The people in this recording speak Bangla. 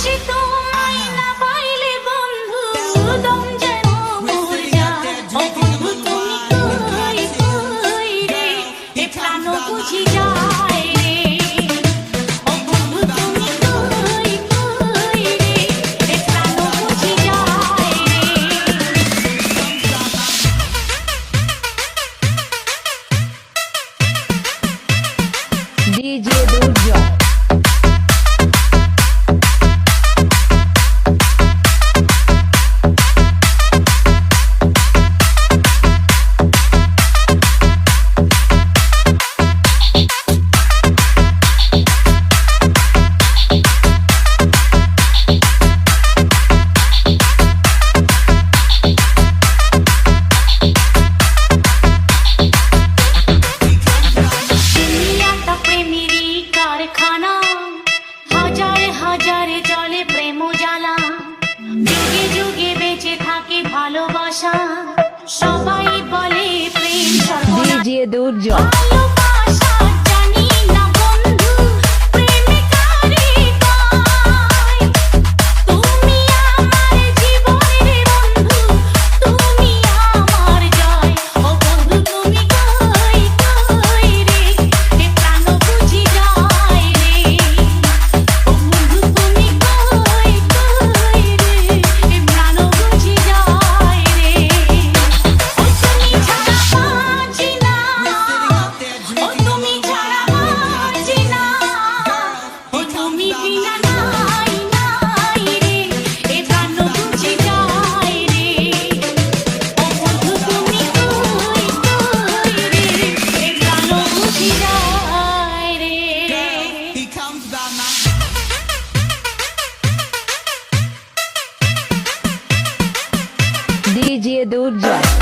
সে তোমায় না পাইলে বন্ধু দম যেন মর যায়। ও বন্ধু তুমি কই কই রে, এ প্রাণ বুঝি যায় রে। ও বন্ধু তুমি কই কই রে, এ প্রাণ বুঝি যায় রে। ডিজে দুর্জয়। দুনিয়াটা প্রেমেরই কারখানা, হাজারে হাজারে জলে প্রেম জ্বালা। যুগে যুগে বেঁচে থাকে ভালোবাসা, সবাই বলে প্রেম সর্বনাশ। ডিজে দুর্জয়। ভালোবাসা জানি না বন্ধু, প্রেমে কারে পায়। তুমি আমার জীবনের বন্ধু, তুমি আমার জয়। ও বন্ধু তুমি কই কই রে, এ প্রাণ বুঝি যায় রে। ও বন্ধু তুমি কই কই রে, এ প্রাণ বুঝি যায় রে। ও তুমি ছাড়া বাঁচি না, ও তুমি ছাড়া বাঁচি না, ও তুমি বিনা নাই নাই রে, এ প্রাণ বুঝি যায় রে। ও বন্ধু তুমি কই কই রে, এ প্রাণ বুঝি যায় রে। ডিজে দুর্জয়।